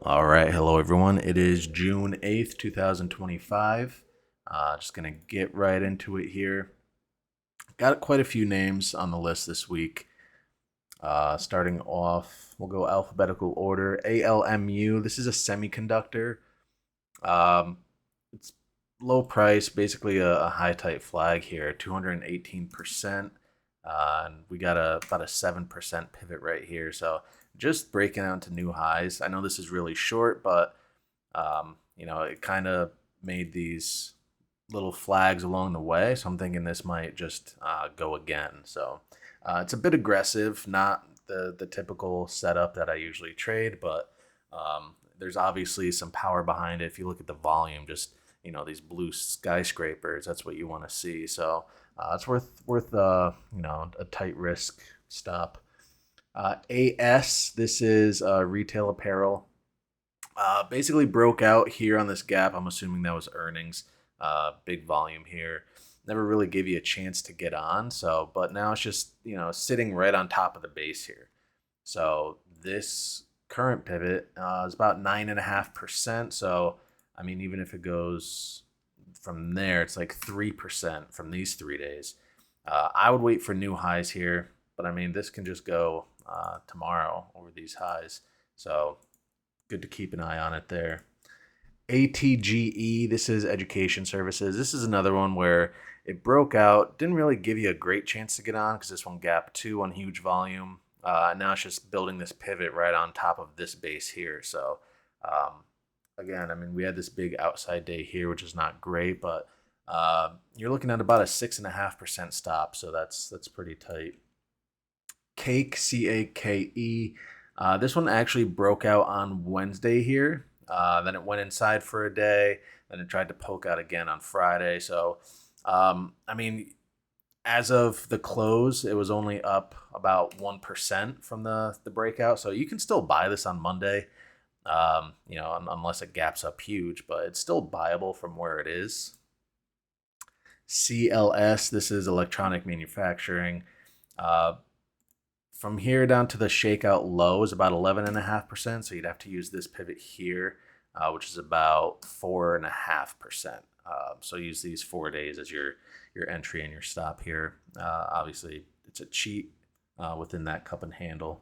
All right, hello everyone. It is June 8th, 2025. Just gonna get right into it here. Got quite a few names on the list this week. Starting off, we'll go alphabetical order. ALMU, this is a semiconductor. Um, it's low price, basically a high tight flag here, 218%. And we got about a 7% pivot right here. So just breaking out to new highs. I know this is really short, but it kind of made these little flags along the way. So I'm thinking this might just go again. So it's a bit aggressive, not the typical setup that I usually trade, but there's obviously some power behind it. If you look at the volume, just these blue skyscrapers, that's what you want to see. So it's worth a tight risk stop. AS, this is retail apparel. Basically broke out here on this gap. I'm assuming that was earnings. Big volume here. Never really gave you a chance to get on. So, but now it's just sitting right on top of the base here. So this current pivot is about 9.5%. So I mean, even if it goes from there, it's like 3% from these 3 days. I would wait for new highs here, but I mean, this can just go tomorrow over these highs. So good to keep an eye on it there. ATGE, this is education services. This is another one where it broke out. Didn't really give you a great chance to get on because this one gap 2 on huge volume. Now it's just building this pivot right on top of this base here. So again, I mean, we had this big outside day here, which is not great, but you're looking at about a 6.5% stop. So that's pretty tight. Cake, CAKE. This one actually broke out on Wednesday here. Then it went inside for a day. Then it tried to poke out again on Friday. So, I mean, as of the close, it was only up about 1% from the breakout. So you can still buy this on Monday, unless it gaps up huge, but it's still buyable from where it is. CLS, this is electronic manufacturing. Uh, from here down to the shakeout low is about 11.5%. So you'd have to use this pivot here, which is about 4.5%. So use these 4 days as your entry and your stop here. Obviously, it's a cheat within that cup and handle.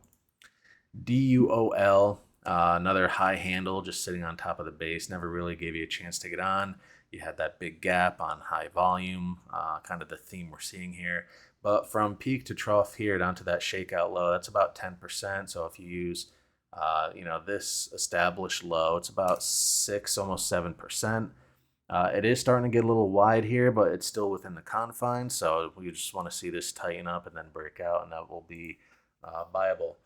DUOL, another high handle just sitting on top of the base. Never really gave you a chance to get on. You had that big gap on high volume, kind of the theme we're seeing here. But from peak to trough here down to that shakeout low, that's about 10%. So if you use, this established low, it's about 6, almost 7%. It is starting to get a little wide here, but it's still within the confines. So we just want to see this tighten up and then break out, and that will be viable.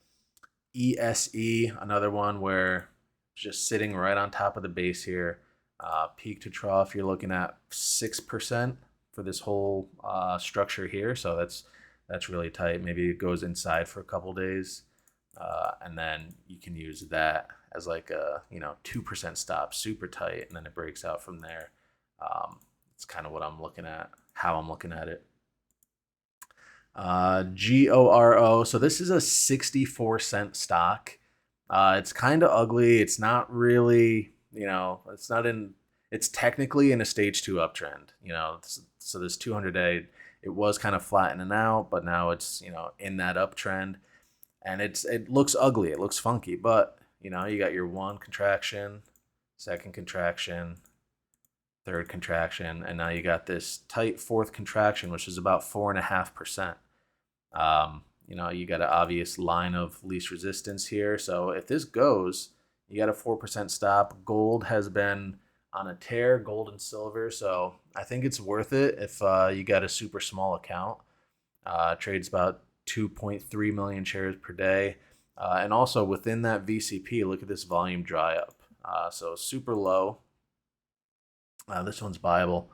ESE, another one where just sitting right on top of the base here. Peak to trough, you're looking at 6% for this whole structure here. So that's really tight. Maybe it goes inside for a couple days, and then you can use that as like a 2% stop, super tight, and then it breaks out from there. It's kind of what I'm looking at, how I'm looking at it. GORO. So this is a 64-cent stock. It's kind of ugly. It's not really, it's not in. It's technically in a stage 2 uptrend. So this 200-day, it was kind of flattening out, but now it's in that uptrend, and it looks ugly. It looks funky, but you got your one contraction, second contraction, third contraction, and now you got this tight fourth contraction, which is about 4.5%. You got an obvious line of least resistance here. So if this goes, you got a 4% stop. Gold has been on a tear, gold and silver. So I think it's worth it if you got a super small account. Trades about 2.3 million shares per day. And also within that VCP, look at this volume dry up. So super low. This one's buyable.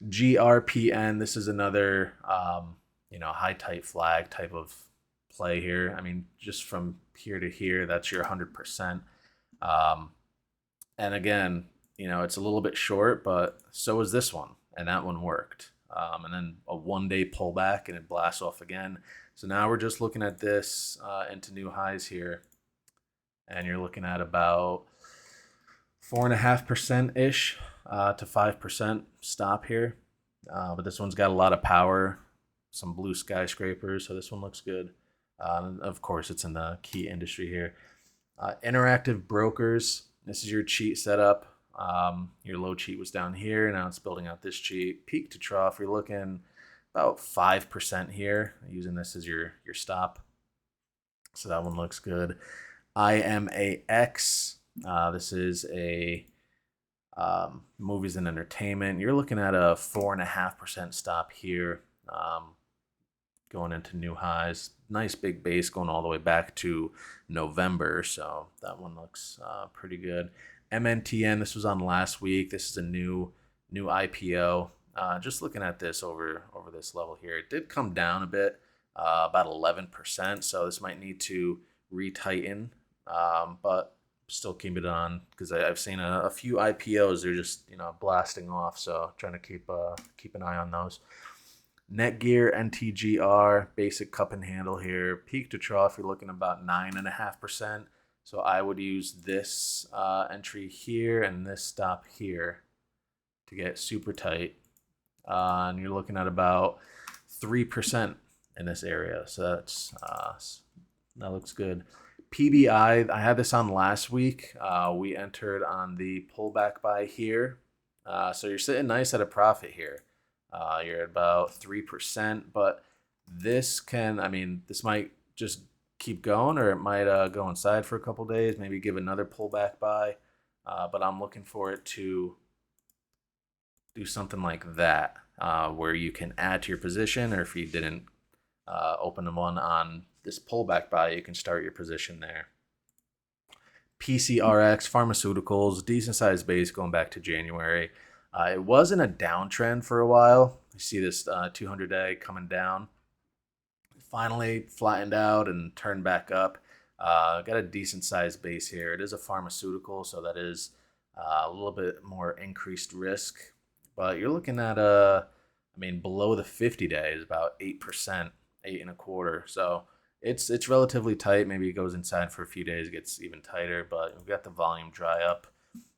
GRPN, this is another high tight flag type of play here. I mean, just from here to here, that's your 100%. And again, it's a little bit short, but so is this one, and that one worked. And then a 1-day pullback, and it blasts off again. So now we're just looking at this into new highs here. and you're looking at about 4.5% ish to 5% stop here. But this one's got a lot of power, some blue skyscrapers, so this one looks good. Of course, it's in the key industry here. Interactive brokers. This is your cheat setup. Your low cheat was down here. Now it's building out this cheat. Peak to trough, you're looking about 5% here, using this as your stop. So that one looks good. IMAX. This is a movies and entertainment. You're looking at a 4.5% stop here, going into new highs. Nice big base going all the way back to November. So that one looks pretty good. MNTN, this was on last week. This is a new IPO. Just looking at this over this level here, it did come down a bit, about 11%. So this might need to retighten, but still keep it on because I've seen a few IPOs. They're just blasting off. So trying to keep an eye on those. Netgear, NTGR, basic cup and handle here. Peak to trough, you're looking about 9.5%. So I would use this entry here and this stop here to get super tight. And you're looking at about 3% in this area. So that looks good. PBI, I had this on last week. We entered on the pullback buy here. So you're sitting nice at a profit here. You're at about 3%, but this might just keep going, or it might go inside for a couple days, maybe give another pullback buy. But I'm looking for it to do something like that, where you can add to your position, or if you didn't open one on this pullback buy, you can start your position there. PCRX, pharmaceuticals, decent sized base going back to January. It was in a downtrend for a while. You see this 200-day coming down. Finally flattened out and turned back up. Got a decent sized base here. It is a pharmaceutical, so that is a little bit more increased risk. But you're looking at below the 50-day is about 8%, 8.25%. So it's relatively tight. Maybe it goes inside for a few days, gets even tighter. But we've got the volume dry up.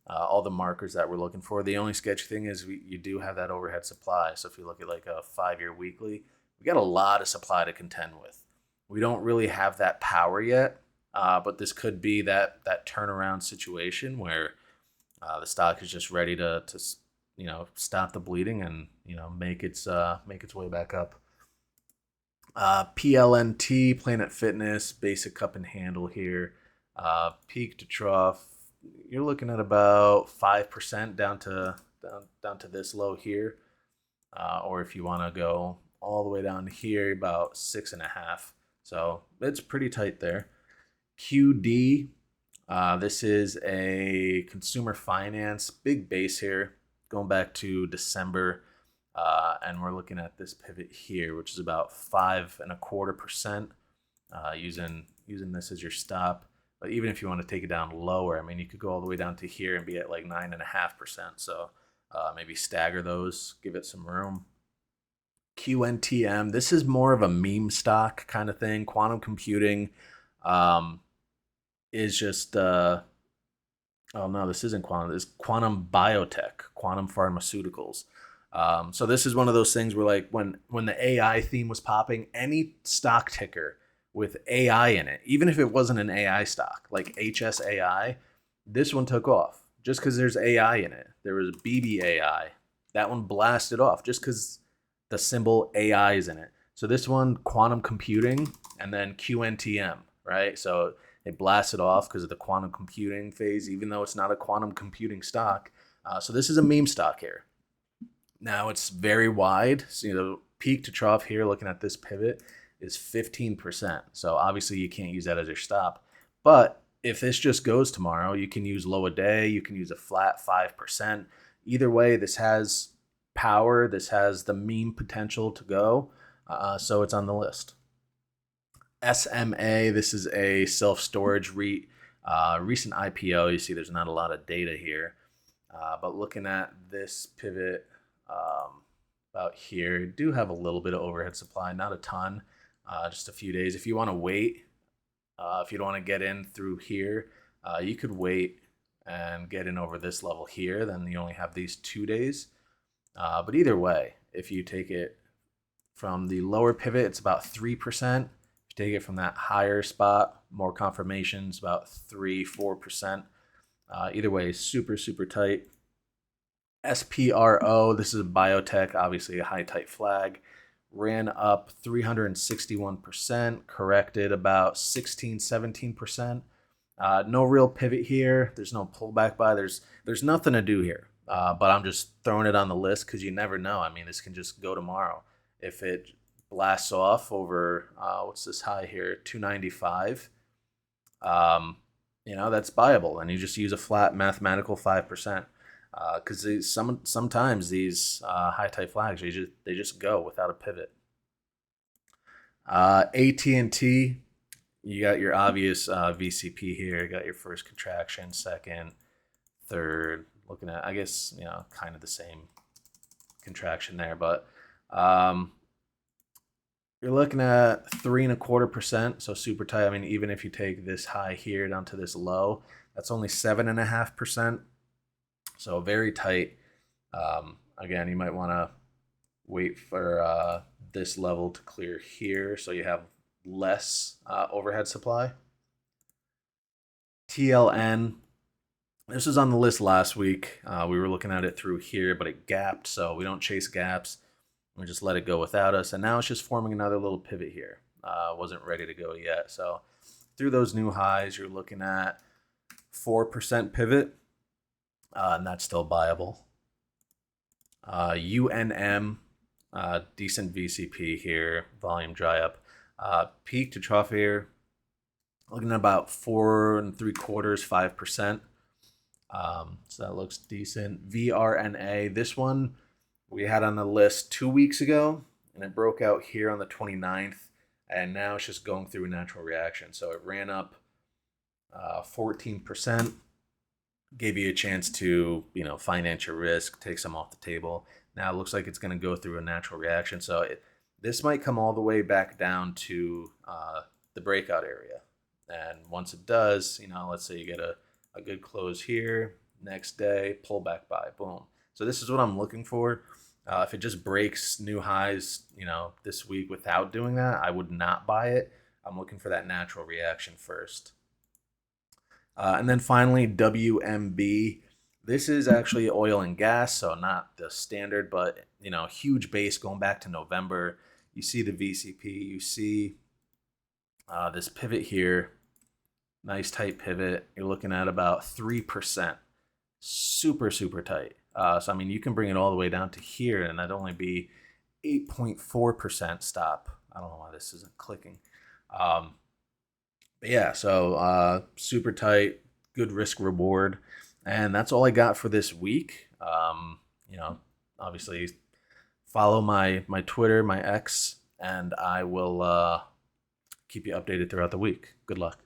All the markers that we're looking for. The only sketchy thing is you do have that overhead supply. So if you look at like a 5-year weekly, we got a lot of supply to contend with. We don't really have that power yet, but this could be that turnaround situation where the stock is just ready to stop the bleeding and make its way back up. PLNT, Planet Fitness, basic cup and handle here. Peak to trough, you're looking at about 5% down to this low here, or if you want to go all the way down here, about 6.5%. So it's pretty tight there. QD, this is a consumer finance, big base here, going back to December, and we're looking at this pivot here, which is about 5.25%. Using this as your stop. But even if you want to take it down lower, you could go all the way down to here and be at like 9.5%. So maybe stagger those, give it some room. QNTM, this is more of a meme stock kind of thing. Quantum computing is just, oh no, this isn't quantum. It's quantum biotech, quantum pharmaceuticals. So this is one of those things where like when the AI theme was popping, any stock ticker with AI in it, even if it wasn't an AI stock, like HSAI, this one took off just because there's AI in it. There was BBAI. That one blasted off just because the symbol AI is in it. So this one, quantum computing, and then QNTM, right? So it blasted off because of the quantum computing phase, even though it's not a quantum computing stock. So this is a meme stock here. Now it's very wide. So peak to trough here, looking at this pivot, is 15%. So obviously you can't use that as your stop. But if this just goes tomorrow, you can use low a day, you can use a flat 5%. Either way, this has power, this has the meme potential to go. So it's on the list. SMA, this is a self-storage REIT, recent IPO. You see there's not a lot of data here. But looking at this pivot about here, do have a little bit of overhead supply, not a ton. Just a few days. If you want to wait, if you don't want to get in through here, You could wait and get in over this level here, then you only have these 2 days. But either way, if you take it from the lower pivot, it's about 3%. If you take it from that higher spot, more confirmations, about 3-4%. Either way, super, super tight. SPRO, this is a biotech, obviously a high tight flag. Ran up 361%, corrected about 16-17%. No real pivot here. There's no pullback buy. There's nothing to do here. But I'm just throwing it on the list because you never know. I mean, this can just go tomorrow. If it blasts off over, what's this high here, 295, that's buyable. And you just use a flat mathematical 5%. Because sometimes these high tight flags, they just go without a pivot. AT&T, you got your obvious VCP here. You got your first contraction, second, third. Looking at, I guess, kind of the same contraction there, but you're looking at 3.25%, so super tight. I mean, even if you take this high here down to this low, that's only 7.5%. So very tight. Again, you might want to wait for this level to clear here so you have less overhead supply. TLN, this was on the list last week. We were looking at it through here, but it gapped, so we don't chase gaps. We just let it go without us, and now it's just forming another little pivot here. Wasn't ready to go yet. So through those new highs, you're looking at 4% pivot. And that's still buyable. UNM, decent VCP here, volume dry up. Peak to trough here, looking at about 4.75%, 5%. So that looks decent. VRNA, this one we had on the list 2 weeks ago, and it broke out here on the 29th, and now it's just going through a natural reaction. So it ran up 14%. Gave you a chance to, finance your risk, take some off the table. Now it looks like it's going to go through a natural reaction. So this might come all the way back down to the breakout area. And once it does, let's say you get a good close here, next day, pull back buy, boom. So this is what I'm looking for. If it just breaks new highs, this week without doing that, I would not buy it. I'm looking for that natural reaction first. And then finally, WMB. This is actually oil and gas, so not the standard, but huge base going back to November. You see the VCP, you see this pivot here, nice tight pivot. You're looking at about 3%, super, super tight. So I mean, you can bring it all the way down to here, and that'd only be 8.4% stop. I don't know why this isn't clicking. But yeah, so super tight, good risk reward, and that's all I got for this week. Obviously follow my Twitter, my X, and I will keep you updated throughout the week. Good luck.